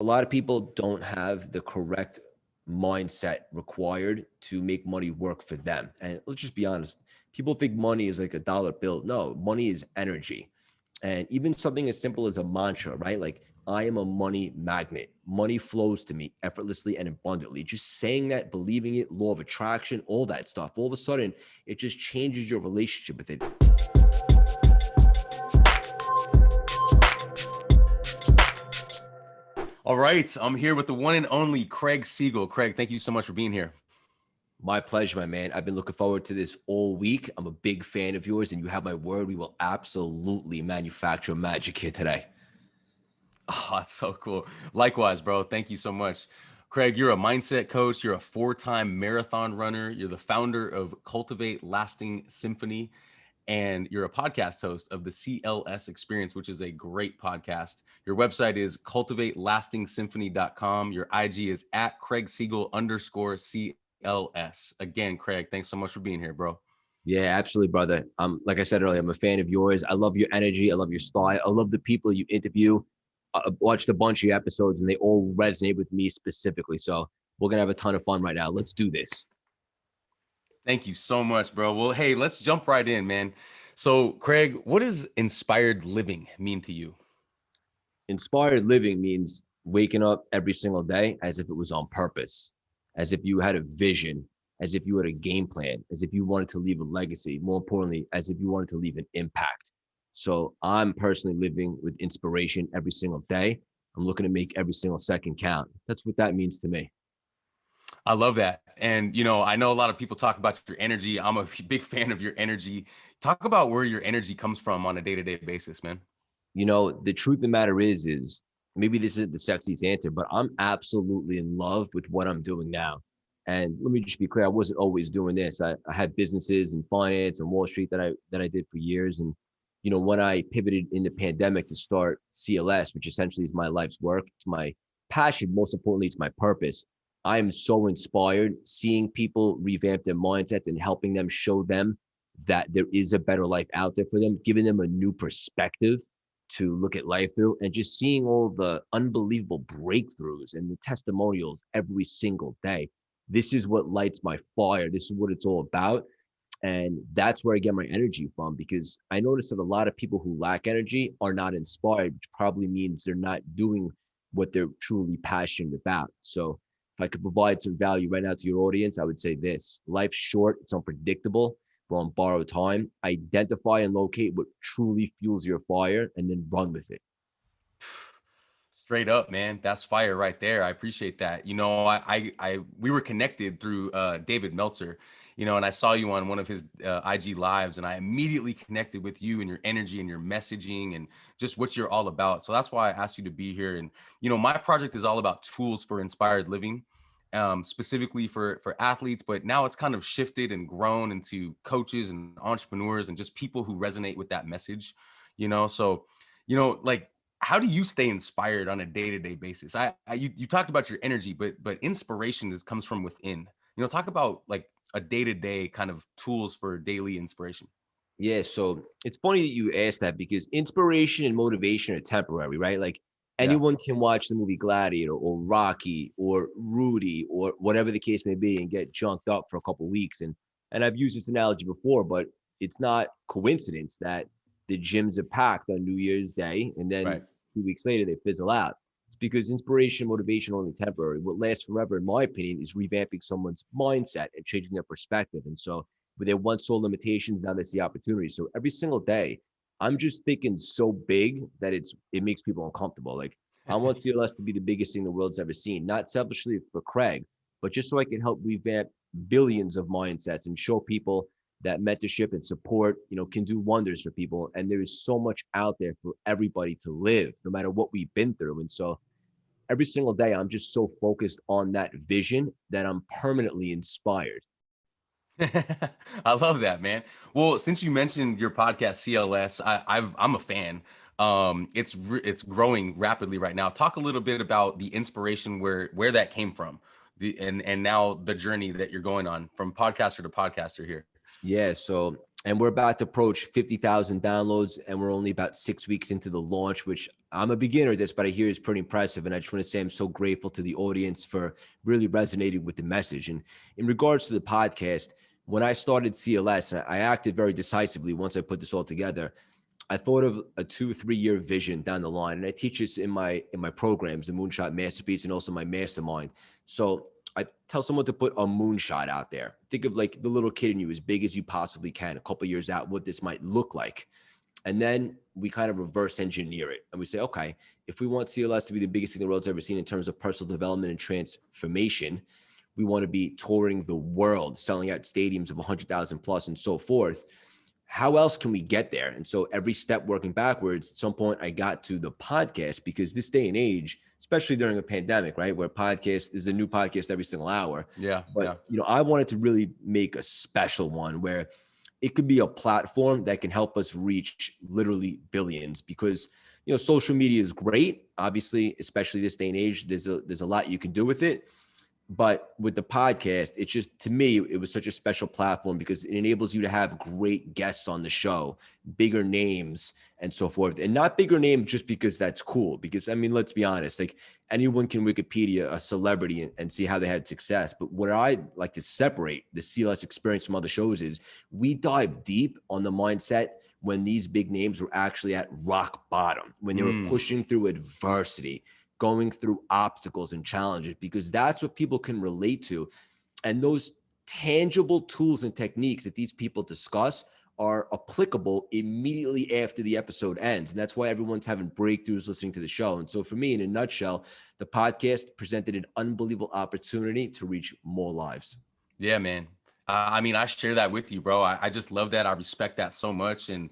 A lot of people don't have the correct mindset required to make money work for them. And let's just be honest, people think money is like a dollar bill. No, money is energy. And even something as simple as a mantra, right? Like, I am a money magnet. Money flows to me effortlessly and abundantly. Just saying that, believing it, law of attraction, all that stuff. All of a sudden, it just changes your relationship with it. All right, I'm here with the one and only Craig Siegel. Craig, thank you so much for being here. My pleasure, my man. I've been looking forward to this all week. I'm a big fan of yours, and you have my word. We will absolutely manufacture magic here today. Oh, that's so cool. Likewise, bro. Thank you so much. Craig, you're a mindset coach. You're a 4-time marathon runner. You're the founder of Cultivate Lasting Symphony, and you're a podcast host of the CLS Experience, which is a great podcast. Your website is cultivatelastingsymphony.com. Your IG is at Craig Siegel _CLS. Again, Craig, thanks so much for being here, bro. Yeah, absolutely, brother. Like I said earlier, I'm a fan of yours. I love your energy. I love your style. I love the people you interview. I watched a bunch of your episodes, and they all resonate with me specifically. So we're gonna have a ton of fun right now. Let's do this. Thank you so much, bro. Well, hey, let's jump right in, man. So, Craig, what does inspired living mean to you? Inspired living means waking up every single day as if it was on purpose, as if you had a vision, as if you had a game plan, as if you wanted to leave a legacy, more importantly, as if you wanted to leave an impact. So I'm personally living with inspiration every single day. I'm looking to make every single second count. That's what that means to me. I love that. And, I know a lot of people talk about your energy. I'm a big fan of your energy. Talk about where your energy comes from on a day-to-day basis, man. The truth of the matter is maybe this isn't the sexiest answer, but I'm absolutely in love with what I'm doing now. And let me just be clear, I wasn't always doing this. I had businesses and finance and Wall Street that I did for years. And, when I pivoted in the pandemic to start CLS, which essentially is my life's work, it's my passion, most importantly, it's my purpose. I am so inspired seeing people revamp their mindsets and helping them, show them that there is a better life out there for them, giving them a new perspective to look at life through, and just seeing all the unbelievable breakthroughs and the testimonials every single day. This is what lights my fire. This is what it's all about. And that's where I get my energy from, because I notice that a lot of people who lack energy are not inspired, which probably means they're not doing what they're truly passionate about. So if I could provide some value right now to your audience, I would say this: life's short, it's unpredictable. We're on borrowed time. Identify and locate what truly fuels your fire, and then run with it. Straight up, man. That's fire right there. I appreciate that. We were connected through David Meltzer, and I saw you on one of his IG lives, and I immediately connected with you and your energy and your messaging and just what you're all about. So that's why I asked you to be here. And, my project is all about tools for inspired living, specifically for athletes, but now it's kind of shifted and grown into coaches and entrepreneurs and just people who resonate with that message, so, like, how do you stay inspired on a day-to-day basis? You talked about your energy, but inspiration comes from within. Talk about like a day-to-day kind of tools for daily inspiration. Yeah, so it's funny that you asked that, because inspiration and motivation are temporary, right? Like, Yeah. anyone can watch the movie Gladiator or Rocky or Rudy or whatever the case may be and get junked up for a couple of weeks. And I've used this analogy before, but it's not coincidence that the gyms are packed on New Year's Day, and then Right. 2 weeks later they fizzle out. It's because inspiration and motivation are only temporary. What lasts forever, in my opinion, is revamping someone's mindset and changing their perspective. And so where they once saw limitations, now they see opportunities. So every single day, I'm just thinking so big that it makes people uncomfortable. Like, I want CLS to be the biggest thing the world's ever seen, not selfishly for Craig, but just so I can help revamp billions of mindsets and show people that mentorship and support, can do wonders for people. And there is so much out there for everybody to live, no matter what we've been through. And so every single day, I'm just so focused on that vision that I'm permanently inspired. I love that, man. Well, since you mentioned your podcast CLS, I'm a fan. It's growing rapidly right now. Talk a little bit about the inspiration, where that came from, and now the journey that you're going on from podcaster to podcaster here. Yeah. So and we're about to approach 50,000 downloads, and we're only about 6 weeks into the launch, which I'm a beginner at this, but I hear is pretty impressive. And I just want to say I'm so grateful to the audience for really resonating with the message. And in regards to the podcast, when I started CLS, I acted very decisively once I put this all together. I thought of a 2-3 year vision down the line, and I teach this in my programs, the Moonshot Masterpiece, and also my mastermind. So I tell someone to put a moonshot out there. Think of like the little kid in you, as big as you possibly can, a couple of years out, what this might look like. And then we kind of reverse engineer it. And we say, okay, if we want CLS to be the biggest thing the world's ever seen in terms of personal development and transformation, we want to be touring the world, selling out stadiums of 100,000 plus and so forth. How else can we get there? And so every step working backwards, at some point I got to the podcast, because this day and age, especially during a pandemic, right, where podcast is a new podcast every single hour. Yeah. But, I wanted to really make a special one where it could be a platform that can help us reach literally billions, because, social media is great, obviously, especially this day and age. There's a lot you can do with it. But with the podcast, it's just, to me, it was such a special platform because it enables you to have great guests on the show, bigger names and so forth. And not bigger names just because that's cool. Because, I mean, let's be honest, like anyone can Wikipedia a celebrity and see how they had success. But what I like to separate the CLS experience from other shows is we dive deep on the mindset when these big names were actually at rock bottom, when they were pushing through adversity, going through obstacles and challenges, because that's what people can relate to. And those tangible tools and techniques that these people discuss are applicable immediately after the episode ends. And that's why everyone's having breakthroughs listening to the show. And so for me, in a nutshell, the podcast presented an unbelievable opportunity to reach more lives. Yeah, man. I mean, I share that with you, bro. I just love that. I respect that so much. And,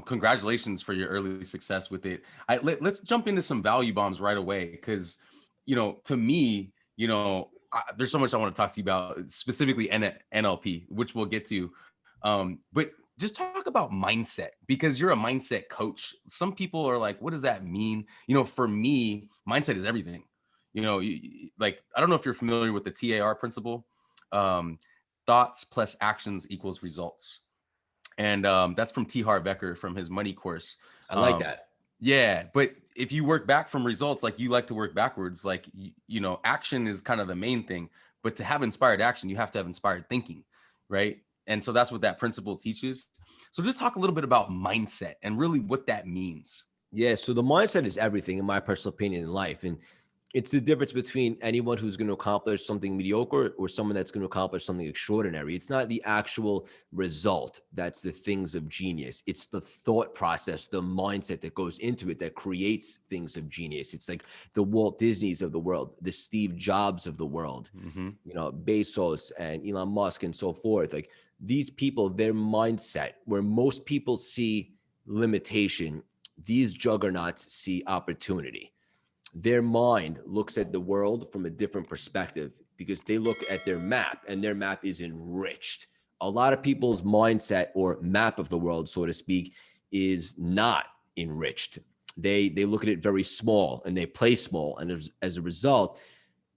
congratulations for your early success with it. Let's jump into some value bombs right away. Cause, to me, there's so much I want to talk to you about, specifically NLP, which we'll get to. But just talk about mindset, because you're a mindset coach. Some people are like, what does that mean? For me, mindset is everything. Like, I don't know if you're familiar with the TAR principle. Thoughts plus actions equals results. And that's from T. Harv Eker from his money course. I like that. Yeah. But if you work back from results, like you like to work backwards, like, action is kind of the main thing. But to have inspired action, you have to have inspired thinking. Right. And so that's what that principle teaches. So just talk a little bit about mindset and really what that means. Yeah. So the mindset is everything, in my personal opinion, in life. And it's the difference between anyone who's going to accomplish something mediocre or someone that's going to accomplish something extraordinary. It's not the actual result that's the things of genius. It's the thought process, the mindset that goes into it that creates things of genius. It's like the Walt Disneys of the world, the Steve Jobs of the world, Bezos and Elon Musk and so forth. Like these people, their mindset, where most people see limitation, these juggernauts see opportunity. Their mind looks at the world from a different perspective because they look at their map, and their map is enriched. A lot of people's mindset or map of the world, so to speak, is not enriched. They look at it very small and they play small. And as a result,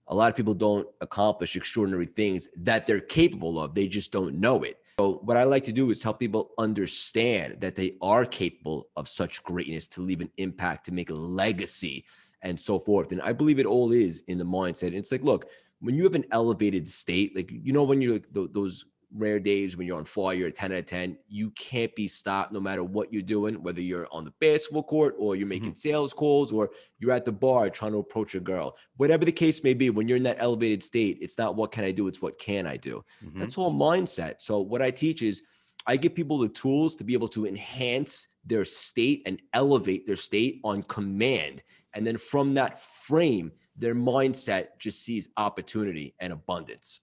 a lot of people don't accomplish extraordinary things that they're capable of. They just don't know it. So what I like to do is help people understand that they are capable of such greatness, to leave an impact, to make a legacy, and so forth. And I believe it all is in the mindset. And it's like, look, when you have an elevated state, like, when you're like those rare days when you're on fire, you're a 10 out of 10, you can't be stopped no matter what you're doing, whether you're on the basketball court or you're making sales calls or you're at the bar trying to approach a girl. Whatever the case may be, when you're in that elevated state, it's not what can I do, it's what can I do. That's all mindset. So what I teach is I give people the tools to be able to enhance their state and elevate their state on command. And then from that frame, their mindset just sees opportunity and abundance.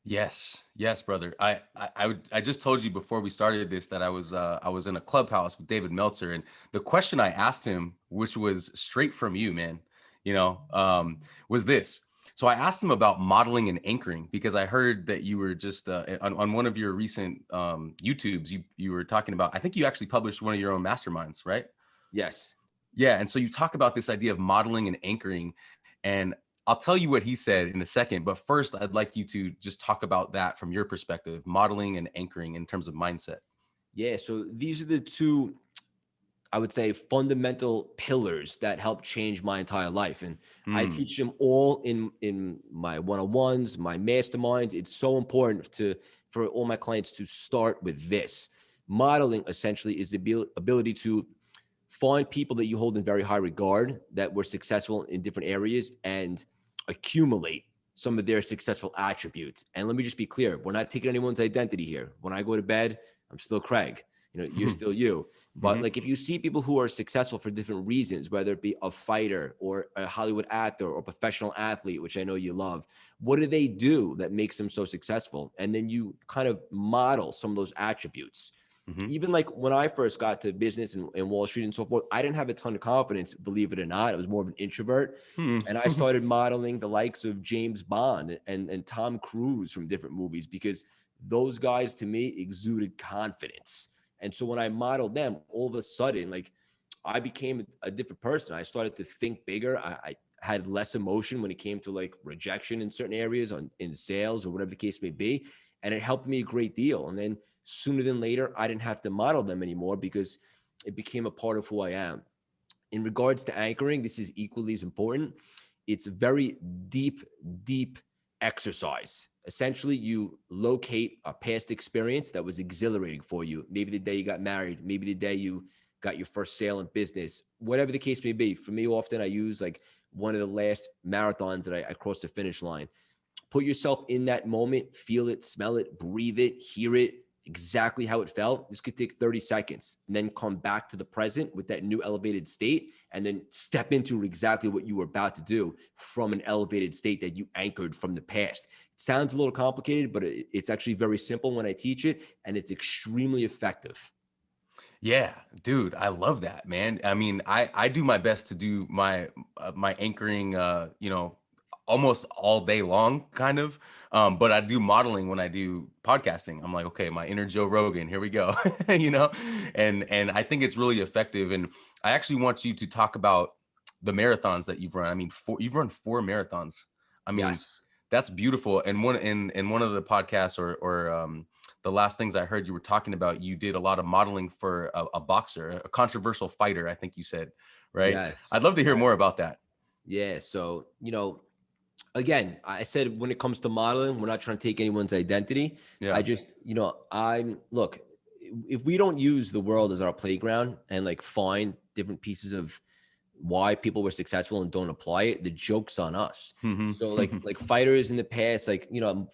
Yes, brother. I just told you before we started this that I was in a clubhouse with David Meltzer, and the question I asked him, which was straight from you, man, was this. So I asked him about modeling and anchoring, because I heard that you were just on one of your recent YouTubes, you were talking about, I think you actually published one of your own masterminds, right? Yes. Yeah. And so you talk about this idea of modeling and anchoring, and I'll tell you what he said in a second, but first I'd like you to just talk about that from your perspective, modeling and anchoring in terms of mindset. Yeah. So these are the two, I would say, fundamental pillars that help change my entire life. And I teach them all in my one-on-ones, my masterminds. It's so important for all my clients to start with this. Modeling essentially is the ability to find people that you hold in very high regard that were successful in different areas and accumulate some of their successful attributes. And let me just be clear, we're not taking anyone's identity here. When I go to bed, I'm still Craig. You know, you're still you. But like, if you see people who are successful for different reasons, whether it be a fighter or a Hollywood actor or a professional athlete, which I know you love, what do they do that makes them so successful? And then you kind of model some of those attributes. Even like when I first got to business and Wall Street and so forth, I didn't have a ton of confidence, believe it or not. I was more of an introvert. And I started modeling the likes of James Bond and Tom Cruise from different movies, because those guys to me exuded confidence. And so when I modeled them, all of a sudden, like, I became a different person. I started to think bigger. I had less emotion when it came to like rejection in certain areas in sales or whatever the case may be. And it helped me a great deal. And then sooner than later, I didn't have to model them anymore because it became a part of who I am. In regards to anchoring, this is equally as important. It's a very deep exercise. Essentially, you locate a past experience that was exhilarating for you. Maybe the day you got married, maybe the day you got your first sale in business, whatever the case may be. For me, often I use like one of the last marathons that I crossed the finish line. Put yourself in that moment, feel it, smell it, breathe it, hear it, exactly how it felt. This could take 30 seconds, and then come back to the present with that new elevated state, and then step into exactly what you were about to do from an elevated state that you anchored from the past. It sounds a little complicated, but it's actually very simple when I teach it, and it's extremely effective. Yeah, dude, I love that, man. I mean, I do my best to do my my anchoring, almost all day long, kind of. But I do modeling when I do podcasting. I'm like, okay, my inner Joe Rogan, here we go, and I think it's really effective. And I actually want you to talk about the marathons that you've run. I mean, you've run 4 marathons. I mean, Yes. that's beautiful. And in one of the podcasts or the last things I heard you were talking about, you did a lot of modeling for a boxer, a controversial fighter, I think you said, right? Yes. I'd love to hear more Yes. about that. Yeah. So, again, I said when it comes to modeling, we're not trying to take anyone's identity. I Yeah. just, look, if we don't use the world as our playground and like find different pieces of why people were successful and don't apply it, the joke's on us. So like fighters in the past, like,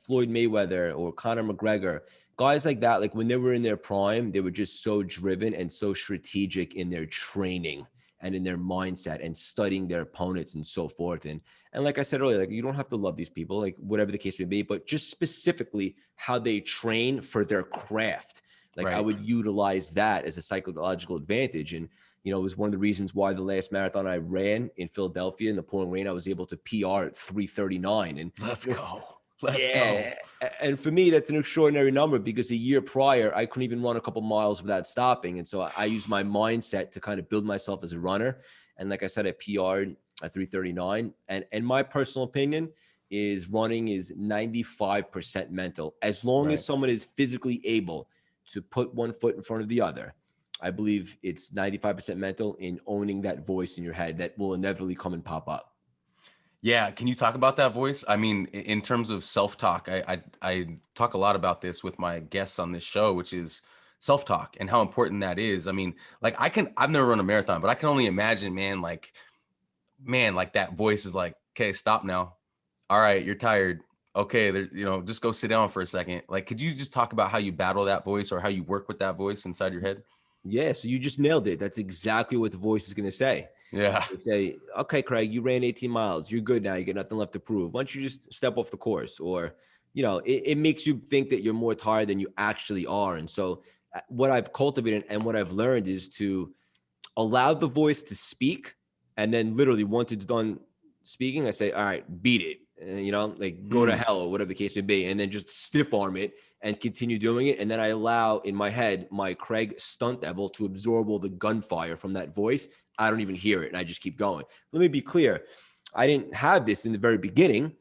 Floyd Mayweather or Conor McGregor, guys like that, like when they were in their prime, they were just so driven and so strategic in their training and in their mindset and studying their opponents and so forth. And like I said earlier, like, you don't have to love these people, like whatever the case may be, but just specifically how they train for their craft. Like, I Right. would utilize that as a psychological advantage. And, it was one of the reasons why the last marathon I ran in Philadelphia in the pouring rain, I was able to PR at 3:39. And Let's you know, go. Let's go. yeah. And for me, that's an extraordinary number, because a year prior, I couldn't even run a couple miles without stopping. And so I used my mindset to kind of build myself as a runner. And like I said, I PR'd at 3:39. And my personal opinion is running is 95% mental. As long Right. as someone is physically able to put one foot in front of the other, I believe it's 95% mental in owning that voice in your head that will inevitably come and pop up. Yeah. Can you talk about that voice? I mean, in terms of self-talk, I talk a lot about this with my guests on this show, which is self-talk and how important that is. I mean, like I've never run a marathon, but I can only imagine, man, like that voice is like, okay, stop now. All right, you're tired. Okay, there, just go sit down for a second. Like, could you just talk about how you battle that voice or how you work with that voice inside your head? Yeah, so you just nailed it. That's exactly what the voice is going to say. It's Yeah. going to say, okay, Craig, you ran 18 miles. You're good now. You got nothing left to prove. Why don't you just step off the course? Or, it makes you think that you're more tired than you actually are. And so what I've cultivated and what I've learned is to allow the voice to speak. And then literally once it's done speaking, I say, all right, beat it. Like go to hell or whatever the case may be. And then just stiff arm it and continue doing it. And then I allow in my head, my Craig stunt devil to absorb all the gunfire from that voice. I don't even hear it. And I just keep going. Let me be clear. I didn't have this in the very beginning,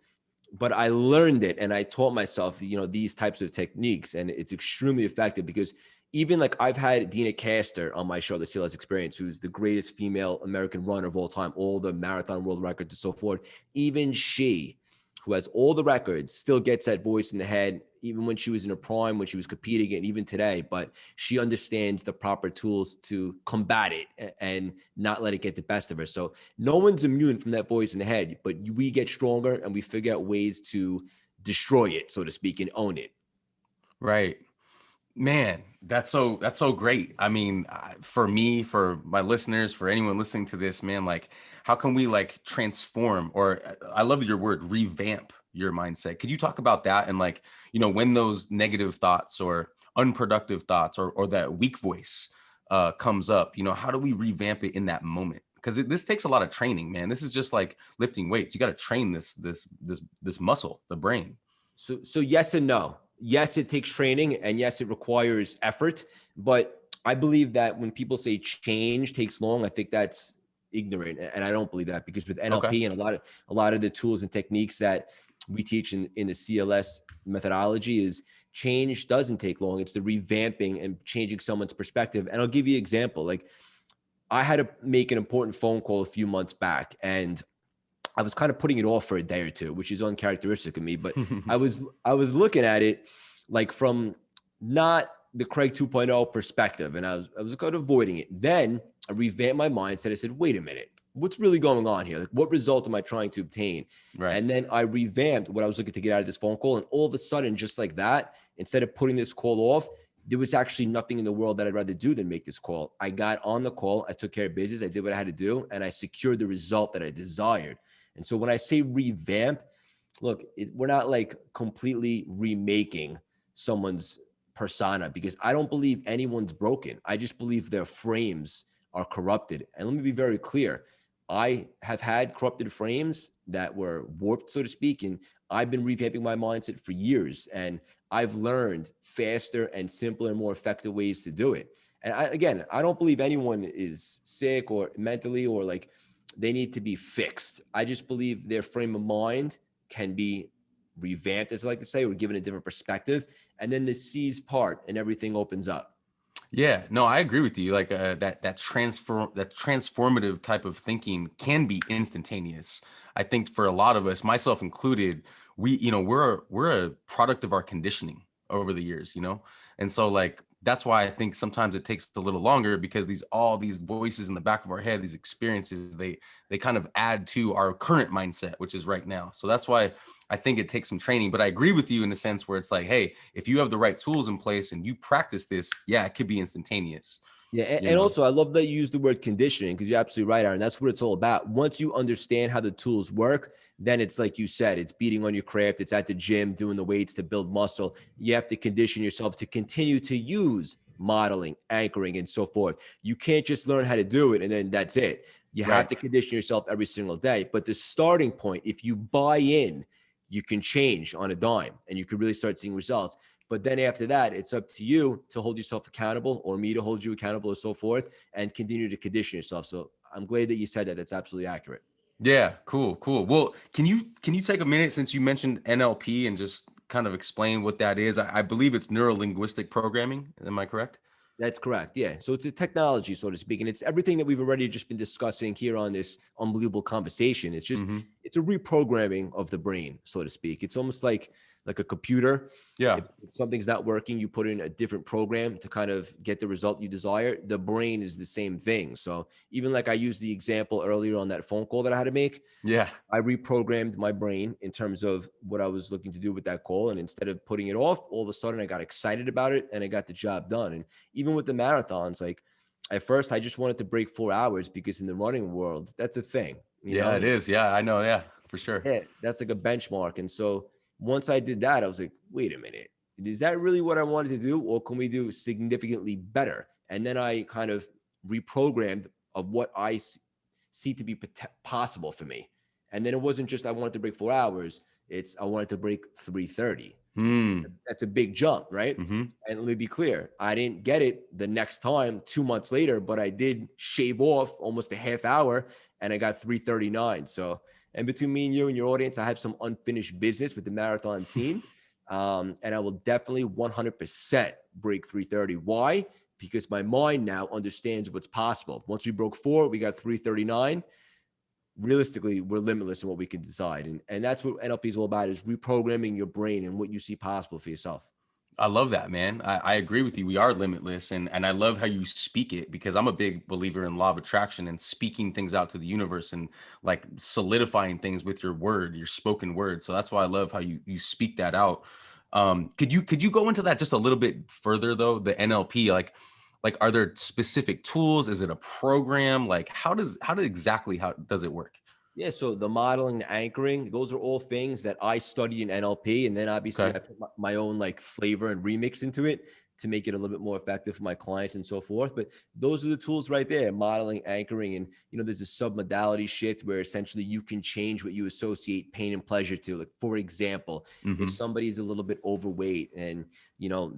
but I learned it and I taught myself, these types of techniques, and it's extremely effective because even like I've had Dina Castor on my show, The CLS Experience, who's the greatest female American runner of all time, all the marathon world records and so forth. Even she, who has all the records, still gets that voice in the head, even when she was in her prime, when she was competing, and even today. But she understands the proper tools to combat it and not let it get the best of her. So no one's immune from that voice in the head, but we get stronger and we figure out ways to destroy it, so to speak, and own it. Right. Man, that's so great. I mean, for me, for my listeners, for anyone listening to this, man, like, how can we like transform, or I love your word, revamp your mindset. Could you talk about that? And like, when those negative thoughts or unproductive thoughts or that weak voice comes up, how do we revamp it in that moment? Because this takes a lot of training, man. This is just like lifting weights. You got to train this muscle, the brain. So yes and no. Yes, it takes training, and yes, it requires effort. But I believe that when people say change takes long, I think that's ignorant, and I don't believe that, because with NLP Okay. and a lot of the tools and techniques that we teach in the CLS methodology is change doesn't take long. It's the revamping and changing someone's perspective. And I'll give you an example. Like, I had to make an important phone call a few months back, and I was kind of putting it off for a day or two, which is uncharacteristic of me, but I was looking at it like from not the Craig 2.0 perspective, and I was kind of avoiding it. Then I revamped my mindset. I said, wait a minute, what's really going on here? Like, what result am I trying to obtain? Right. And then I revamped what I was looking to get out of this phone call. And all of a sudden, just like that, instead of putting this call off, there was actually nothing in the world that I'd rather do than make this call. I got on the call, I took care of business, I did what I had to do, and I secured the result that I desired. And so when I say revamp, look, we're not like completely remaking someone's persona, because I don't believe anyone's broken. I just believe their frames are corrupted. And let me be very clear. I have had corrupted frames that were warped, so to speak, and I've been revamping my mindset for years, and I've learned faster and simpler and more effective ways to do it. And I don't believe anyone is sick or mentally or like they need to be fixed. I just believe their frame of mind can be revamped, as I like to say, or given a different perspective. And then the C's part and everything opens up. Yeah, no, I agree with you. Like that transformative type of thinking can be instantaneous. I think for a lot of us, myself included, we're a product of our conditioning over the years, and so like that's why I think sometimes it takes a little longer, because all these voices in the back of our head, these experiences, they kind of add to our current mindset, which is right now. So that's why I think it takes some training. But I agree with you in the sense where it's like, hey, if you have the right tools in place and you practice this, yeah, it could be instantaneous. Yeah, and also I love that you use the word conditioning, because you're absolutely right, Aaron. That's what it's all about. Once you understand how the tools work, then it's like you said, it's beating on your craft. It's at the gym, doing the weights to build muscle. You have to condition yourself to continue to use modeling, anchoring, and so forth. You can't just learn how to do it and then that's it. You have to condition yourself every single day. But the starting point, if you buy in, you can change on a dime and you can really start seeing results. But then after that, it's up to you to hold yourself accountable, or me to hold you accountable, or so forth, and continue to condition yourself. So I'm glad that you said that. That's absolutely accurate. Yeah, cool. Well, can you take a minute, since you mentioned NLP, and just kind of explain what that is? I believe it's neuro linguistic programming. Am I correct? That's correct. Yeah. So it's a technology, so to speak, and it's everything that we've already just been discussing here on this unbelievable conversation. It's just, it's a reprogramming of the brain, so to speak. It's almost like a computer. Yeah. If something's not working, you put in a different program to kind of get the result you desire. The brain is the same thing. So even like I used the example earlier on that phone call that I had to make. Yeah. I reprogrammed my brain in terms of what I was looking to do with that call. And instead of putting it off, all of a sudden I got excited about it and I got the job done. And even with the marathons, like at first I just wanted to break 4 hours, because in the running world, that's a thing. Yeah, it is. Yeah, I know. Yeah, for sure. Yeah, that's like a benchmark. And so once I did that, I was like, wait a minute, is that really what I wanted to do? Or can we do significantly better? And then I kind of reprogrammed of what I see to be possible for me. And then it wasn't just I wanted to break 4 hours. It's I wanted to break 3:30. That's a big jump, right? And let me be clear. I didn't get it the next time 2 months later, but I did shave off almost a half hour and I got 3:39. So And between me and you and your audience, I have some unfinished business with the marathon scene. And I will definitely 100% break 3:30. Why? Because my mind now understands what's possible. Once we broke 4, we got 3:39. Realistically, we're limitless in what we can decide. And that's what NLP is all about, is reprogramming your brain and what you see possible for yourself. I love that, man. I agree with you. We are limitless. And I love how you speak it, because I'm a big believer in law of attraction and speaking things out to the universe and like solidifying things with your word, your spoken word. So that's why I love how you speak that out. Could you go into that just a little bit further though? The NLP, like are there specific tools? Is it a program? Like how does it work? Yeah, so the modeling, the anchoring, those are all things that I studied in NLP, and then obviously Okay. I put my own like flavor and remix into it to make it a little bit more effective for my clients and so forth. But those are the tools right there: modeling, anchoring, and there's a submodality shift where essentially you can change what you associate pain and pleasure to. Like, for example, if Mm-hmm. somebody's a little bit overweight and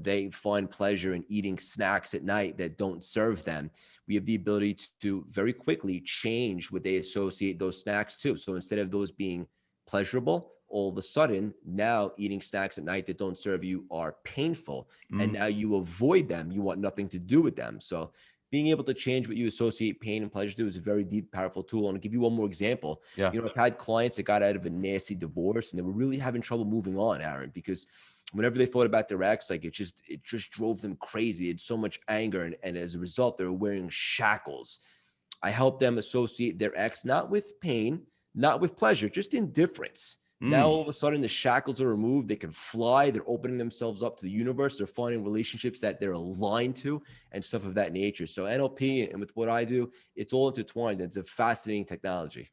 they find pleasure in eating snacks at night that don't serve them, we have the ability to very quickly change what they associate those snacks to. So instead of those being pleasurable, all of a sudden now eating snacks at night that don't serve you are painful. And now you avoid them. You want nothing to do with them. So being able to change what you associate pain and pleasure to is a very deep, powerful tool. And I'll give you one more example. Yeah. I've had clients that got out of a nasty divorce and they were really having trouble moving on, Aaron, because whenever they thought about their ex, like it just drove them crazy. It's so much anger. And as a result, they were wearing shackles. I helped them associate their ex, not with pain, not with pleasure, just indifference. Now, all of a sudden, the shackles are removed. They can fly. They're opening themselves up to the universe. They're finding relationships that they're aligned to and stuff of that nature. So NLP and with what I do, it's all intertwined. It's a fascinating technology.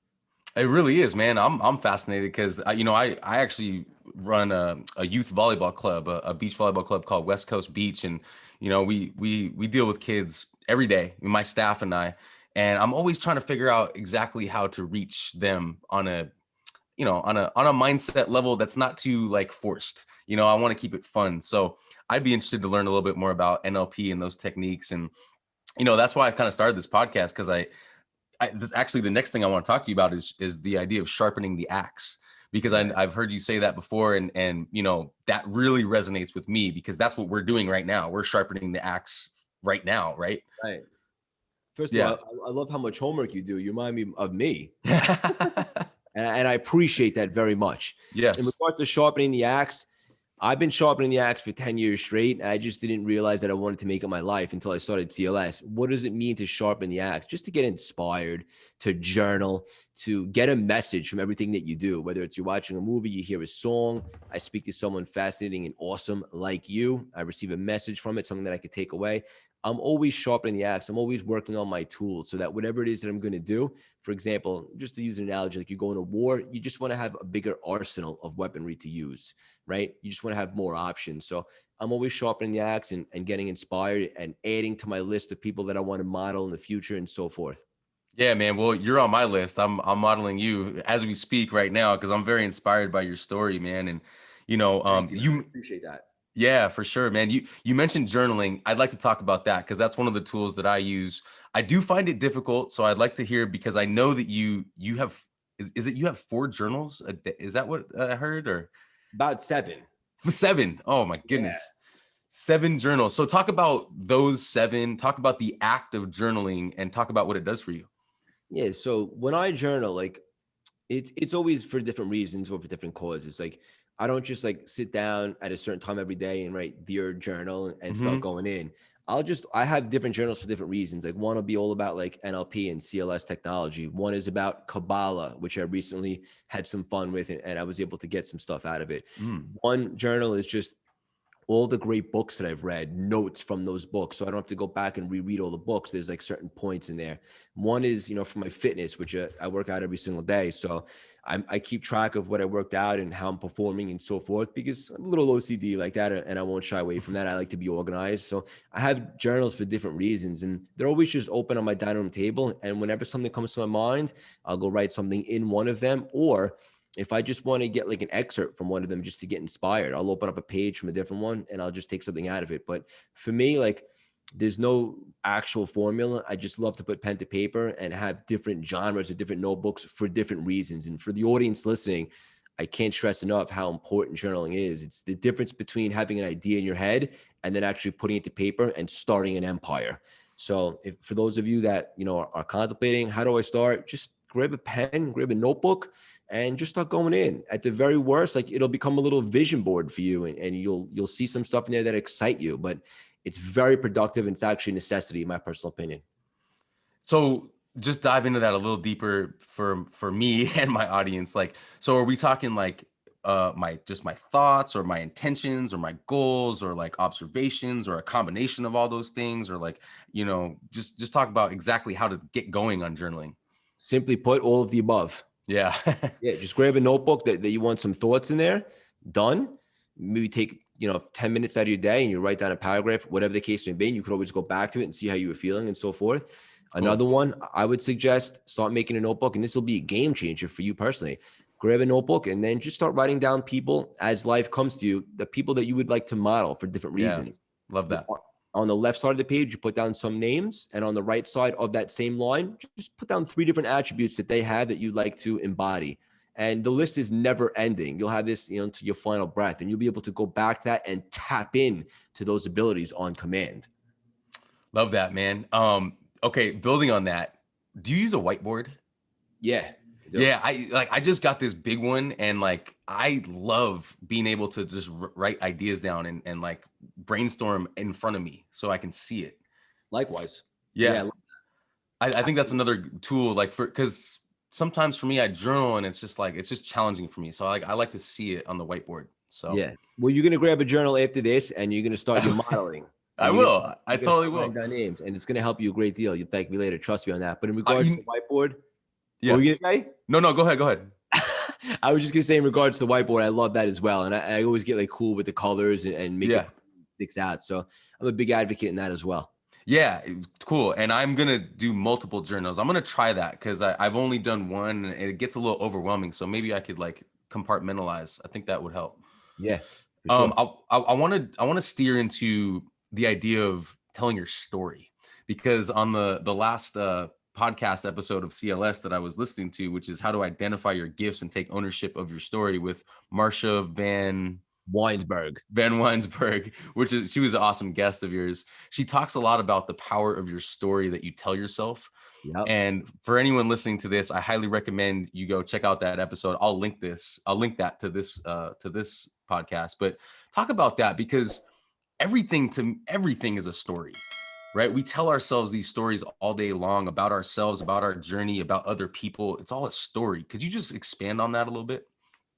It really is, man. I'm fascinated because I actually run a youth volleyball club, a beach volleyball club called West Coast Beach, and we deal with kids every day, my staff and I, and I'm always trying to figure out exactly how to reach them on a mindset level that's not too like forced. I want to keep it fun, so I'd be interested to learn a little bit more about NLP and those techniques, and that's why I kind of started this podcast, because actually the next thing I want to talk to you about is the idea of sharpening the axe, because I've heard you say that before, and that really resonates with me, because that's what we're doing right now. We're sharpening the axe right now, right? Right. First of Yeah. all, I love how much homework you do. You remind me of me. And I appreciate that very much. In Yes. regards to sharpening the axe, I've been sharpening the axe for 10 years straight. I just didn't realize that I wanted to make it my life until I started CLS. What does it mean to sharpen the axe? Just to get inspired, to journal, to get a message from everything that you do, whether it's you're watching a movie, you hear a song, I speak to someone fascinating and awesome like you, I receive a message from it, something that I could take away. I'm always sharpening the axe. I'm always working on my tools so that whatever it is that I'm going to do, for example, just to use an analogy, like you go into war, you just want to have a bigger arsenal of weaponry to use, right? You just want to have more options. So I'm always sharpening the axe and getting inspired and adding to my list of people that I want to model in the future and so forth. Yeah, man. Well, you're on my list. I'm modeling you as we speak right now, because I'm very inspired by your story, man. And Thank you. I appreciate that. yeah, for sure, man. You mentioned journaling. I'd like to talk about that, because that's one of the tools that I use. I do find it difficult, so I'd like to hear, because I know that you have is it you have 4 journals a day? Is that what I heard, or About 7. 7? Oh my Yeah. goodness. 7 journals. So talk about those 7, talk about the act of journaling, and talk about what it does for you. Yeah. So when I journal, like it's always for different reasons or for different causes. Like I don't just like sit down at a certain time every day and write dear journal and start going in. I have different journals for different reasons. Like one will be all about like NLP and CLS technology. One is about Kabbalah, which I recently had some fun with and I was able to get some stuff out of it. One journal is just all the great books that I've read, notes from those books. So I don't have to go back and reread all the books. There's like certain points in there. One is, for my fitness, which I work out every single day. So I keep track of what I worked out and how I'm performing and so forth, because I'm a little OCD like that. And I won't shy away from that. I like to be organized. So I have journals for different reasons and they're always just open on my dining room table. And whenever something comes to my mind, I'll go write something in one of them, or if I just want to get like an excerpt from one of them just to get inspired, I'll open up a page from a different one and I'll just take something out of it. But for me, like there's no actual formula. I just love to put pen to paper and have different genres or different notebooks for different reasons. And for the audience listening, I can't stress enough how important journaling is. It's the difference between having an idea in your head and then actually putting it to paper and starting an empire. So if, for those of you that, you know, are contemplating, how do I start? Just grab a pen, grab a notebook, and just start going in. At the very worst, like, it'll become a little vision board for you, and you'll see some stuff in there that excite you, but it's very productive. And it's actually a necessity, in my personal opinion. So just dive into that a little deeper for me and my audience. Like, so are we talking like my thoughts or my intentions or my goals or like observations or a combination of all those things, or like, you know, just talk about exactly how to get going on journaling? Simply put, all of the above. Yeah. Yeah, just grab a notebook that you want some thoughts in there. Done. Maybe take, 10 minutes out of your day and you write down a paragraph, whatever the case may be. You could always go back to it and see how you were feeling and so forth. Cool. Another one, I would suggest start making a notebook, and this will be a game changer for you personally. Grab a notebook and then just start writing down people as life comes to you, the people that you would like to model for different reasons. Yeah, love that. On the left side of the page, you put down some names, and on the right side of that same line, just put down 3 different attributes that they have that you'd like to embody. And the list is never ending. You'll have this, to your final breath, and you'll be able to go back to that and tap in to those abilities on command. Love that, man. Okay, building on that, do you use a whiteboard? Yeah. Yeah, I just got this big one, and like I love being able to just write ideas down and like brainstorm in front of me so I can see it. Likewise. Yeah. I think that's another tool, like, because sometimes for me, I journal and it's just challenging for me. So I like to see it on the whiteboard. So yeah. Well, you're going to grab a journal after this and you're going to start your modeling. I will. I totally will. Down names, and it's going to help you a great deal. You'll thank me later. Trust me on that. But in regards to the whiteboard, what were you going to say? No, go ahead. I was just going to say, in regards to the whiteboard, I love that as well. And I always get like cool with the colors and make it sticks out. So I'm a big advocate in that as well. Yeah, cool. And I'm going to do multiple journals. I'm going to try that because I've only done one and it gets a little overwhelming. So maybe I could like compartmentalize. I think that would help. Yeah. Sure. I want to steer into the idea of telling your story, because on the last podcast episode of CLS that I was listening to, which is how to identify your gifts and take ownership of your story, with Marsha Van Weinsberg, she was an awesome guest of yours. That talks a lot about the power of your story that you tell yourself. Yep. And for anyone listening to this, I highly recommend you go check out that episode. I'll link that to this podcast, but talk about that, because everything is a story, right? We tell ourselves these stories all day long about ourselves, about our journey, about other people. It's all a story. Could you just expand on that a little bit?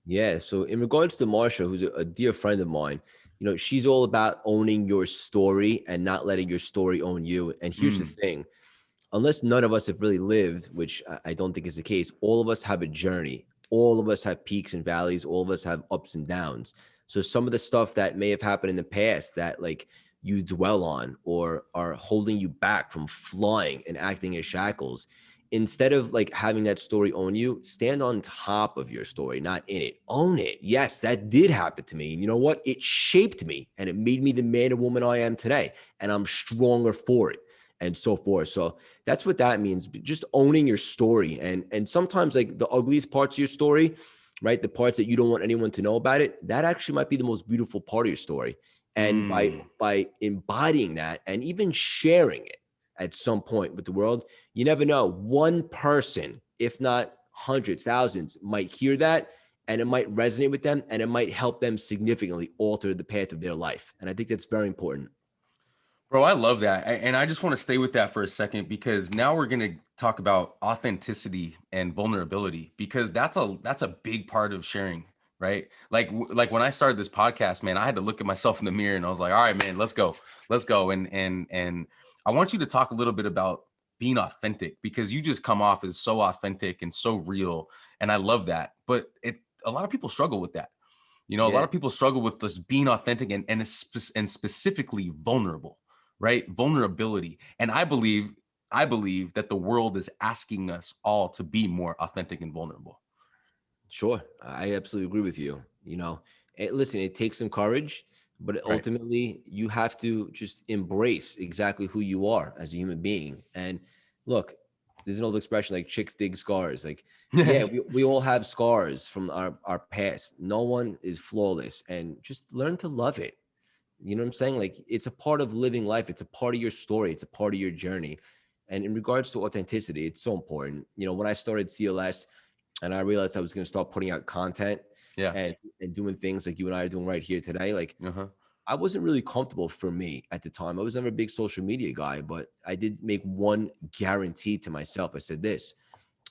Yeah. So in regards to Marsha, who's a dear friend of mine, she's all about owning your story and not letting your story own you. And here's the thing. Unless none of us have really lived, which I don't think is the case, all of us have a journey. All of us have peaks and valleys. All of us have ups and downs. So some of the stuff that may have happened in the past that like you dwell on or are holding you back from flying and acting as shackles, instead of like having that story own you, stand on top of your story, not in it. Own it. Yes, that did happen to me. And you know what? It shaped me and it made me the man or woman I am today. And I'm stronger for it, and so forth. So that's what that means. Just owning your story. And sometimes like the ugliest parts of your story, right? The parts that you don't want anyone to know about it, that actually might be the most beautiful part of your story. And by embodying that and even sharing it at some point with the world, you never know. One person, if not hundreds, thousands, might hear that and it might resonate with them and it might help them significantly alter the path of their life. And I think that's very important. Bro, I love that. And I just want to stay with that for a second, because now we're going to talk about authenticity and vulnerability, because that's a big part of sharing, right? Like when I started this podcast, man, I had to look at myself in the mirror and I was like, all right, man, let's go. And I want you to talk a little bit about being authentic, because you just come off as so authentic and so real. And I love that. But a lot of people struggle with that. A lot of people struggle with just being authentic and specifically vulnerable. Right? Vulnerability. And I believe that the world is asking us all to be more authentic and vulnerable. Sure. I absolutely agree with you. Listen, it takes some courage. But Right. ultimately, you have to just embrace exactly who you are as a human being. And look, there's an old expression like chicks dig scars. Like, yeah, we all have scars from our past. No one is flawless. And just learn to love it. You know what I'm saying? Like, it's a part of living life. It's a part of your story. It's a part of your journey. And in regards to authenticity, it's so important. You know, when I started CLS and I realized I was going to start putting out content Yeah. and doing things like you and I are doing right here today, like Uh-huh. I wasn't really comfortable for me at the time. I was never a big social media guy, but I did make one guarantee to myself. I said this: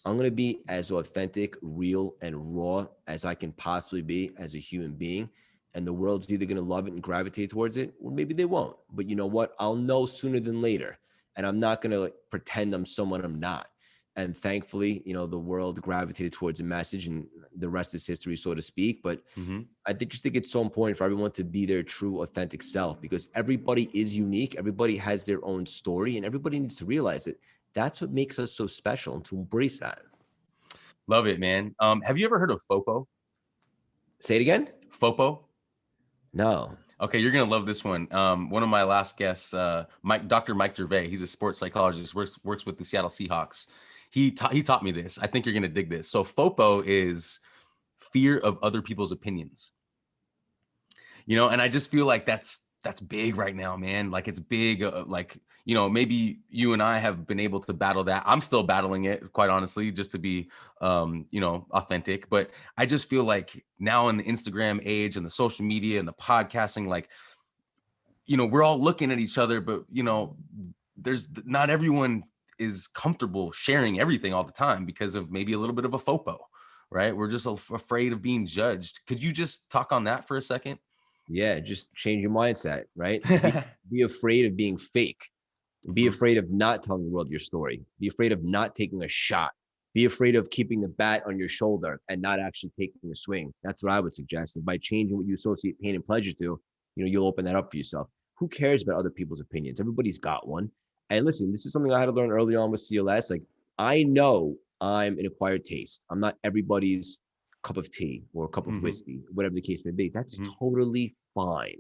I'm going to be as authentic, real, and raw as I can possibly be as a human being. And the world's either going to love it and gravitate towards it, or maybe they won't. But you know what? I'll know sooner than later. And I'm not going to like pretend I'm someone I'm not. And thankfully, you know, the world gravitated towards a message, and the rest is history, so to speak. But Mm-hmm. just think it's so important for everyone to be their true, authentic self, because everybody is unique. Everybody has their own story, and everybody needs to realize it. That's what makes us so special, and to embrace that. Love it, man. Have you ever heard of FOPO? Say it again. FOPO? No. Okay, you're gonna love this one. One of my last guests, Dr. Mike Gervais, he's a sports psychologist, works with the Seattle Seahawks. He taught me this. I think you're gonna dig this. So FOPO is fear of other people's opinions. And I just feel like that's big right now, man. Like it's big. Like maybe you and I have been able to battle that. I'm still battling it, quite honestly, just to be authentic. But I just feel like now in the Instagram age and the social media and the podcasting, like we're all looking at each other, but there's not everyone is comfortable sharing everything all the time because of maybe a little bit of a FOPO, right? We're just afraid of being judged. Could you just talk on that for a second? Yeah, just change your mindset, right? Be afraid of being fake. Be Mhm. afraid of not telling the world your story. Be afraid of not taking a shot. Be afraid of keeping the bat on your shoulder and not actually taking a swing. That's what I would suggest. And by changing what you associate pain and pleasure to, you'll open that up for yourself. Who cares about other people's opinions? Everybody's got one. And listen, this is something I had to learn early on with CLS. Like, I know I'm an acquired taste. I'm not everybody's cup of tea or a cup of Mhm. whiskey, whatever the case may be. That's Mhm. totally fine.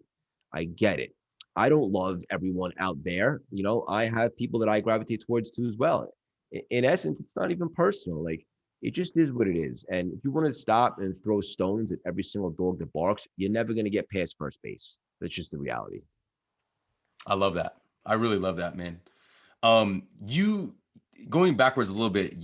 I get it. I don't love everyone out there. I have people that I gravitate towards too as well. In essence, it's not even personal. Like, it just is what it is. And if you want to stop and throw stones at every single dog that barks, you're never going to get past first base. That's just the reality. I love that. I really love that, man. You going backwards a little bit.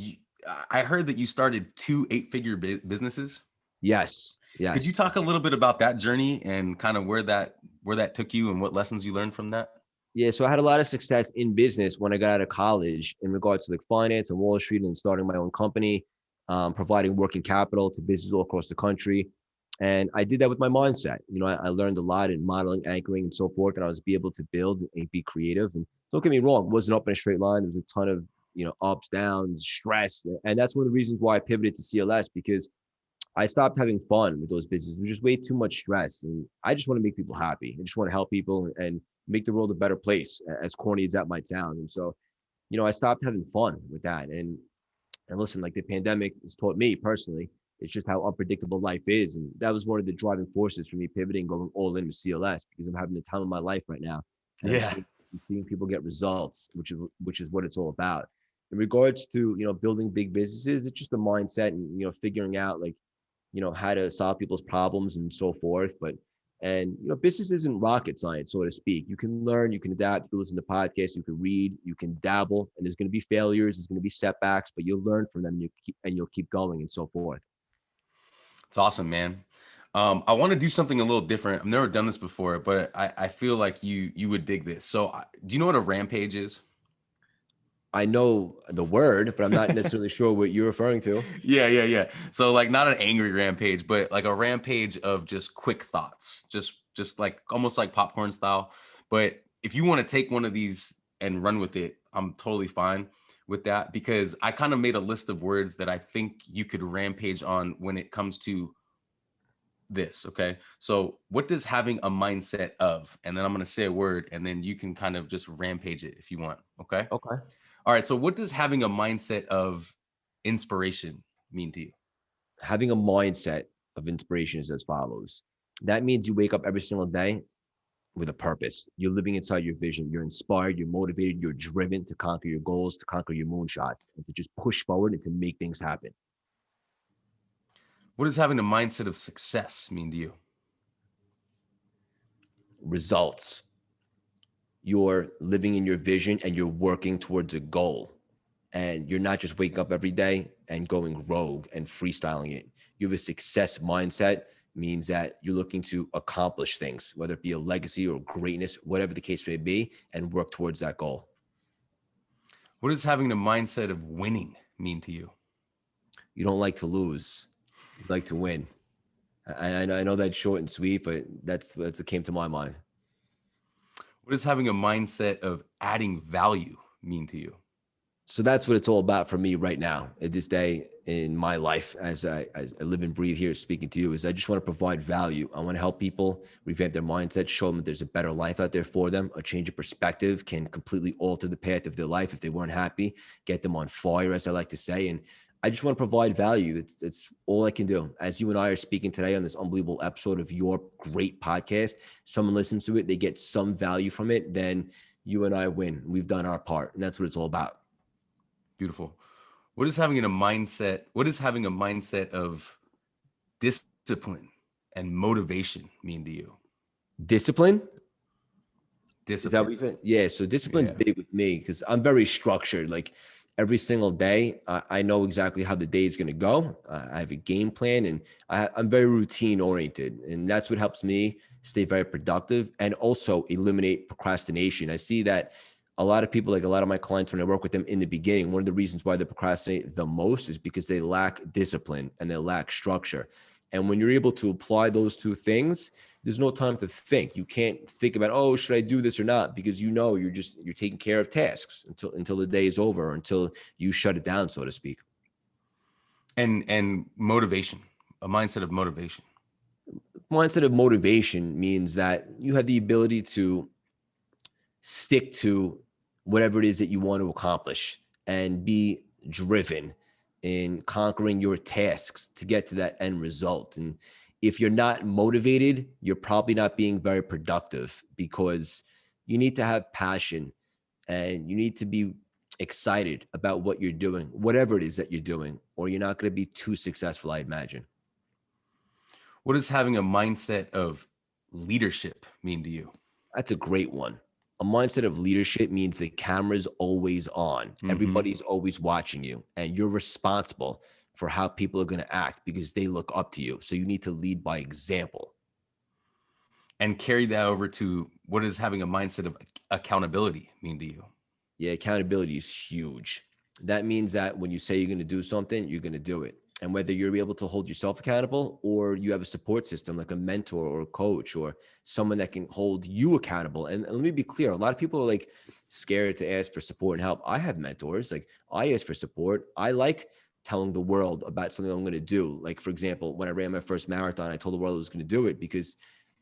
I heard that you started two eight-figure businesses. Yes. Could you Yes. talk a little bit about that journey and kind of where that took you and what lessons you learned from that? Yeah, so I had a lot of success in business when I got out of college in regards to like finance and Wall Street and starting my own company, providing working capital to businesses all across the country. And I did that with my mindset. I learned a lot in modeling, anchoring, and so forth. And I was be able to build and be creative. And don't get me wrong, it wasn't up in a straight line. There was a ton of ups, downs, stress, and that's one of the reasons why I pivoted to CLS, because I stopped having fun with those businesses. It was just way too much stress. And I just want to make people happy. I just want to help people and make the world a better place, as corny as that might sound. And so, I stopped having fun with that. And listen, like, the pandemic has taught me personally, it's just how unpredictable life is. And that was one of the driving forces for me pivoting, going all in with CLS, because I'm having the time of my life right now. And Yeah. I'm seeing people get results, which is what it's all about. In regards to, building big businesses, it's just a mindset and, figuring out like, how to solve people's problems and so forth. And business isn't rocket science, so to speak. You can learn, you can adapt, you can listen to podcasts, you can read, you can dabble, and there's going to be failures, there's going to be setbacks, but you'll learn from them, and you'll keep going and so forth. It's awesome, man. I want to do something a little different. I've never done this before, but I feel like you would dig this. So, do you know what a rampage is? I know the word, but I'm not necessarily sure what you're referring to. Yeah. So like not an angry rampage, but like a rampage of just quick thoughts, just like almost like popcorn style. But if you want to take one of these and run with it, I'm totally fine with that because I kind of made a list of words that I think you could rampage on when it comes to this. Okay. So what does having a mindset of, and then I'm going to say a word and then you can kind of just rampage it if you want. Okay. Okay. All right. So what does having a mindset of inspiration mean to you? Having a mindset of inspiration is as follows. That means you wake up every single day with a purpose. You're living inside your vision. You're inspired, you're motivated, you're driven to conquer your goals, to conquer your moonshots, and to just push forward and to make things happen. What does having a mindset of success mean to you? Results. You're living in your vision and you're working towards a goal. And you're not just waking up every day and going rogue and freestyling it. You have a success mindset, means that you're looking to accomplish things, whether it be a legacy or greatness, whatever the case may be, and work towards that goal. What does having a mindset of winning mean to you? You don't like to lose. You like to win. I know that's short and sweet, but that's what came to my mind. What does having a mindset of adding value mean to you? So that's what it's all about for me right now at this day in my life, as I live and breathe here speaking to you, is I just want to provide value. I want to help people revamp their mindset, show them that there's a better life out there for them. A change of perspective can completely alter the path of their life if they weren't happy, get them on fire, as I like to say. And I just want to provide value. That's all I can do. As you and I are speaking today on this unbelievable episode of your great podcast, someone listens to it, they get some value from it, then you and I win. We've done our part, and that's what it's all about. Beautiful. What is having a mindset of discipline and motivation mean to you? Discipline? Discipline. Is that what you think? Yeah. So discipline's big with me because I'm very structured. Like every single day, I know exactly how the day is going to go. I have a game plan, and I'm very routine oriented, and that's what helps me stay very productive and also eliminate procrastination. I see that a lot of people, like a lot of my clients, when I work with them in the beginning, one of the reasons why they procrastinate the most is because they lack discipline and they lack structure. And when you're able to apply those two things, there's no time to think. You can't think about, oh, should I do this or not? Because you're taking care of tasks until the day is over, or until you shut it down, so to speak. And motivation, a mindset of motivation. Mindset of motivation means that you have the ability to stick to whatever it is that you want to accomplish and be driven in conquering your tasks to get to that end result. And if you're not motivated, you're probably not being very productive, because you need to have passion and you need to be excited about what you're doing, whatever it is that you're doing, or you're not going to be too successful, I imagine. What does having a mindset of leadership mean to you? That's a great one. A mindset of leadership means the camera's always on. Mm-hmm. Everybody's always watching you, and you're responsible for how people are going to act because they look up to you. So you need to lead by example. And carry that over to, what does having a mindset of accountability mean to you? Yeah, accountability is huge. That means that when you say you're going to do something, you're going to do it. And whether you're able to hold yourself accountable, or you have a support system like a mentor or a coach or someone that can hold you accountable. And let me be clear, a lot of people are like scared to ask for support and help. I have mentors. Like, I ask for support. I like telling the world about something I'm going to do. Like, for example, when I ran my first marathon, I told the world I was going to do it because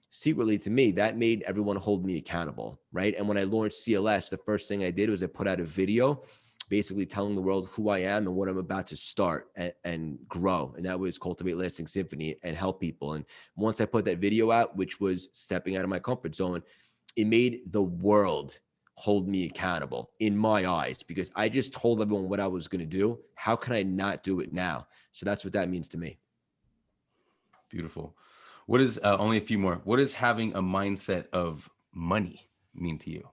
secretly, to me, that made everyone hold me accountable, right? And when I launched CLS, the first thing I did was I put out a video basically telling the world who I am and what I'm about to start and grow. And that was Cultivate Lasting Symphony and help people. And once I put that video out, which was stepping out of my comfort zone, it made the world hold me accountable in my eyes, because I just told everyone what I was going to do. How can I not do it now? So that's what that means to me. Beautiful. What is, only a few more, what does having a mindset of money mean to you?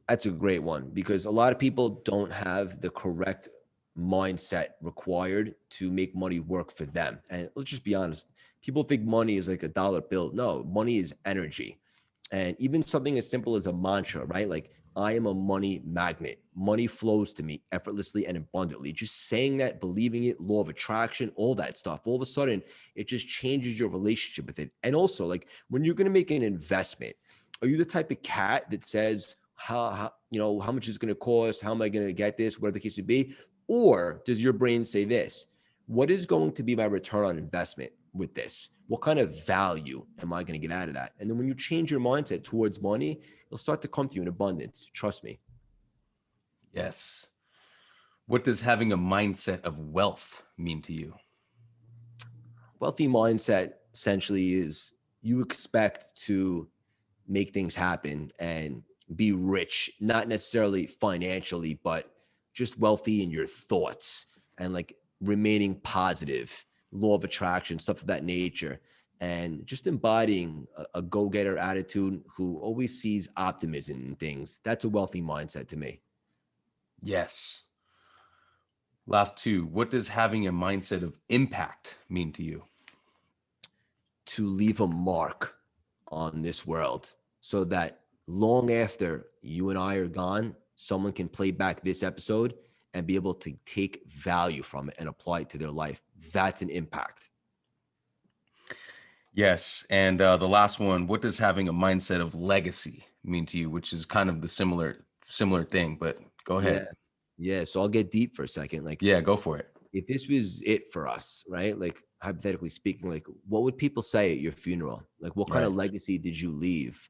That's a great one, because a lot of people don't have the correct mindset required to make money work for them. And let's just be honest, people think money is like a dollar bill. No, money is energy. And even something as simple as a mantra, right? Like, I am a money magnet. Money flows to me effortlessly and abundantly. Just saying that, believing it, law of attraction, all that stuff, all of a sudden, it just changes your relationship with it. And also, like, when you're going to make an investment, are you the type of cat that says, how much is going to cost? How am I going to get this? Whatever the case would be. Or does your brain say this? What is going to be my return on investment with this? What kind of value am I going to get out of that? And then when you change your mindset towards money, it'll start to come to you in abundance. Trust me. Yes. What does having a mindset of wealth mean to you? Wealthy mindset essentially is you expect to make things happen and be rich, not necessarily financially, but just wealthy in your thoughts and like remaining positive, law of attraction, stuff of that nature. And just embodying a go-getter attitude who always sees optimism in things. That's a wealthy mindset to me. Yes. Last two. What does having a mindset of impact mean to you? To leave a mark on this world so that long after you and I are gone, someone can play back this episode and be able to take value from it and apply it to their life. That's an impact. Yes. And the last one, what does having a mindset of legacy mean to you? Which is kind of the similar thing, but go ahead. Yeah. So I'll get deep for a second. Like, yeah, go for it. if this was it for us, right? Like, hypothetically speaking, like, what would people say at your funeral? Like, what kind of legacy did you leave?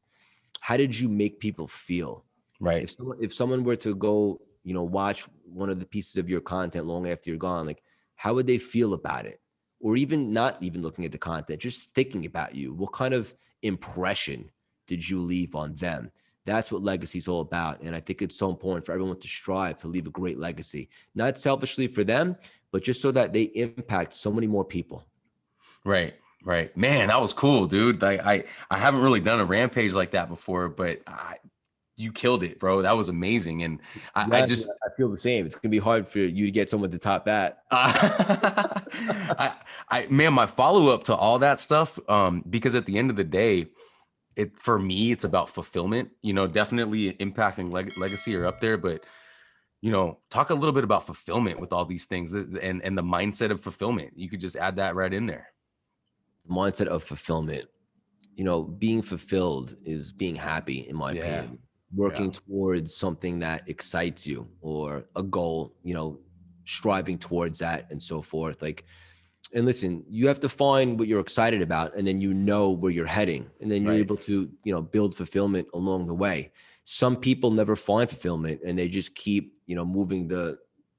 How did you make people feel? Right. If someone were to go, watch one of the pieces of your content long after you're gone, like, how would they feel about it? Or even not even looking at the content, just thinking about you. What kind of impression did you leave on them? That's what legacy is all about. And I think it's so important for everyone to strive to leave a great legacy, not selfishly for them, but just so that they impact so many more people. Right. Right. Man, that was cool, dude. Like I haven't really done a rampage like that before, but you killed it, bro. That was amazing. And I feel the same. It's gonna be hard for you to get someone to top that. Man, my follow-up to all that stuff, because at the end of the day, for me, it's about fulfillment. Definitely impact and legacy are up there, but talk a little bit about fulfillment with all these things and the mindset of fulfillment. You could just add that right in there. Mindset of fulfillment. Being fulfilled is being happy, in my opinion. Working towards something that excites you or a goal, striving towards that and so forth. Like, and listen, you have to find what you're excited about, and then where you're heading, and then you're able to, build fulfillment along the way. Some people never find fulfillment and they just keep, moving the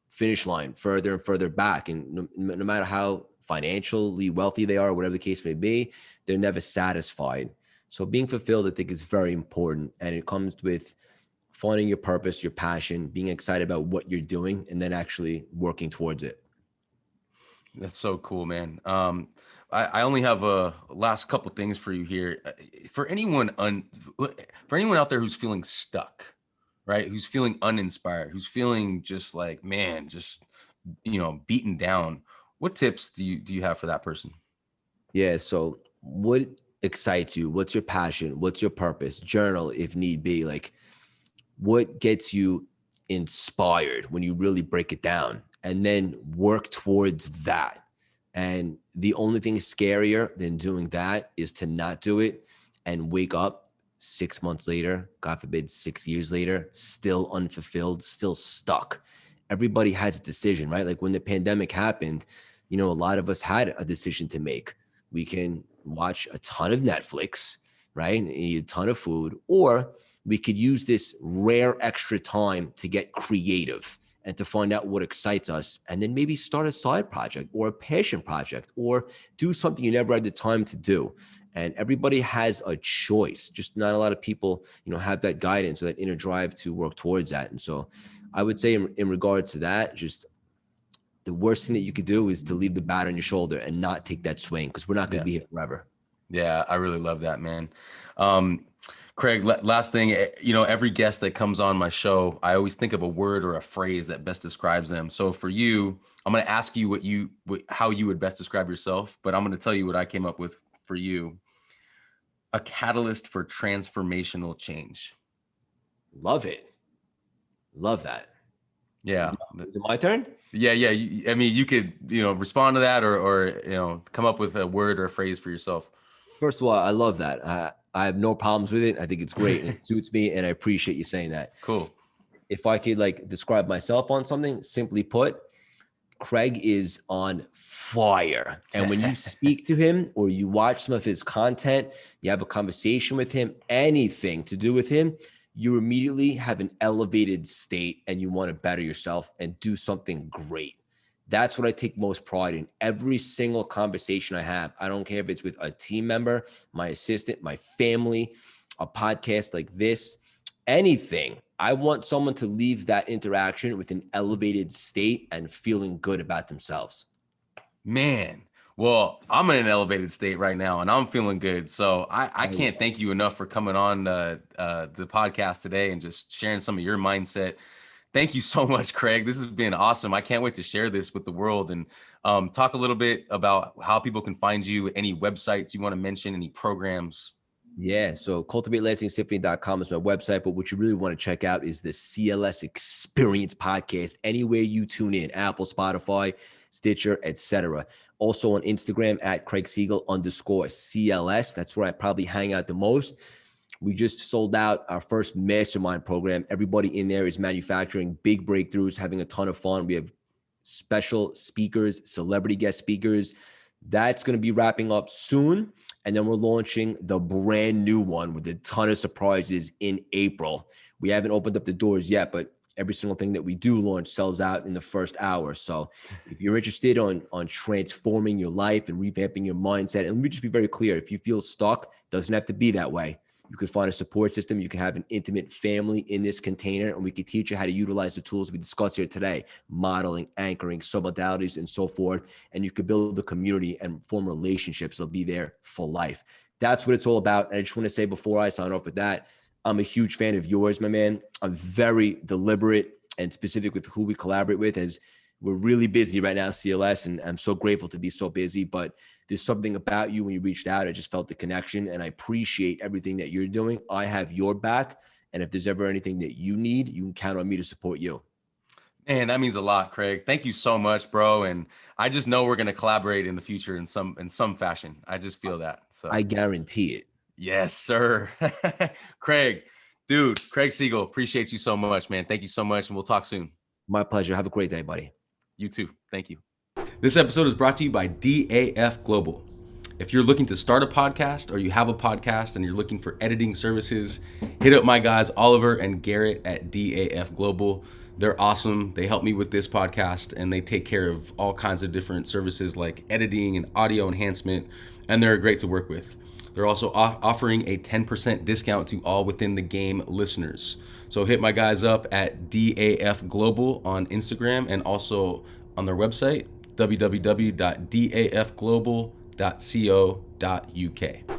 finish line further and further back. And no matter how financially wealthy they are, or whatever the case may be, they're never satisfied. So being fulfilled, I think, is very important. And it comes with finding your purpose, your passion, being excited about what you're doing, and then actually working towards it. That's so cool, man. I only have a last couple things for you here. For anyone out there who's feeling stuck, right? Who's feeling uninspired, who's feeling just like, man, just, beaten down. What tips do you have for that person? Yeah. So what excites you? What's your passion? What's your purpose? Journal if need be. Like, what gets you inspired when you really break it down, and then work towards that. And the only thing scarier than doing that is to not do it and wake up 6 months later, God forbid, 6 years later, still unfulfilled, still stuck. Everybody has a decision, right? Like when the pandemic happened, a lot of us had a decision to make. We can watch a ton of Netflix, right? And eat a ton of food, or we could use this rare extra time to get creative and to find out what excites us, and then maybe start a side project or a passion project or do something you never had the time to do. And everybody has a choice. Just not a lot of people, have that guidance or that inner drive to work towards that. And so I would say in regards to that, just the worst thing that you could do is to leave the bat on your shoulder and not take that swing, because we're not going to be here forever. Yeah, I really love that, man. Craig, last thing, every guest that comes on my show, I always think of a word or a phrase that best describes them. So for you, I'm going to ask you how you would best describe yourself, but I'm going to tell you what I came up with for you. A catalyst for transformational change. Love it. Love that. Yeah. Is it my turn? Yeah. I mean, you could, respond to that or come up with a word or a phrase for yourself. First of all, I love that. I have no problems with it. I think it's great and it suits me, and I appreciate you saying that. Cool. If I could describe myself on something, simply put, Craig is on fire. And when you speak to him or you watch some of his content, you have a conversation with him, anything to do with him, you immediately have an elevated state and you want to better yourself and do something great. That's what I take most pride in. Every single conversation I have, I don't care if it's with a team member, my assistant, my family, a podcast like this, anything. I want someone to leave that interaction with an elevated state and feeling good about themselves. Man, well, I'm in an elevated state right now and I'm feeling good. So I can't thank you enough for coming on the podcast today and just sharing some of your mindset. Thank you so much, Craig. This has been awesome. I can't wait to share this with the world and talk a little bit about how people can find you, any websites you want to mention, any programs. Yeah, so cultivatelastingsymphony.com is my website, but what you really want to check out is the CLS Experience podcast. Anywhere you tune in, Apple, Spotify, Stitcher, etc. Also on Instagram at Craig Siegel _CLS. That's where I probably hang out the most. We just sold out our first mastermind program. Everybody in there is manufacturing big breakthroughs, having a ton of fun. We have special speakers, celebrity guest speakers. That's going to be wrapping up soon. And then we're launching the brand new one with a ton of surprises in April. We haven't opened up the doors yet, but every single thing that we do launch sells out in the first hour. So if you're interested on transforming your life and revamping your mindset, and let me just be very clear, if you feel stuck, it doesn't have to be that way. You can find a support system. You can have an intimate family in this container, and we can teach you how to utilize the tools we discussed here today, modeling, anchoring, submodalities, and so forth. And you can build a community and form relationships that'll be there for life. That's what it's all about. And I just want to say before I sign off with that, I'm a huge fan of yours, my man. I'm very deliberate and specific with who we collaborate with, as we're really busy right now, CLS, and I'm so grateful to be so busy. But there's something about you when you reached out. I just felt the connection, and I appreciate everything that you're doing. I have your back, and if there's ever anything that you need, you can count on me to support you. Man, that means a lot, Craig. Thank you so much, bro. And I just know we're going to collaborate in the future in some fashion. I just feel that. So I guarantee it. Yes, sir. Craig, dude, Craig Siegel, appreciate you so much, man. Thank you so much, and we'll talk soon. My pleasure. Have a great day, buddy. You too. Thank you. This episode is brought to you by DAF Global. If you're looking to start a podcast, or you have a podcast and you're looking for editing services, hit up my guys, Oliver and Garrett at DAF Global. They're awesome. They help me with this podcast, and they take care of all kinds of different services like editing and audio enhancement, and they're great to work with. They're also offering a 10% discount to all Within the Game listeners. So hit my guys up at DAF Global on Instagram, and also on their website, www.dafglobal.co.uk.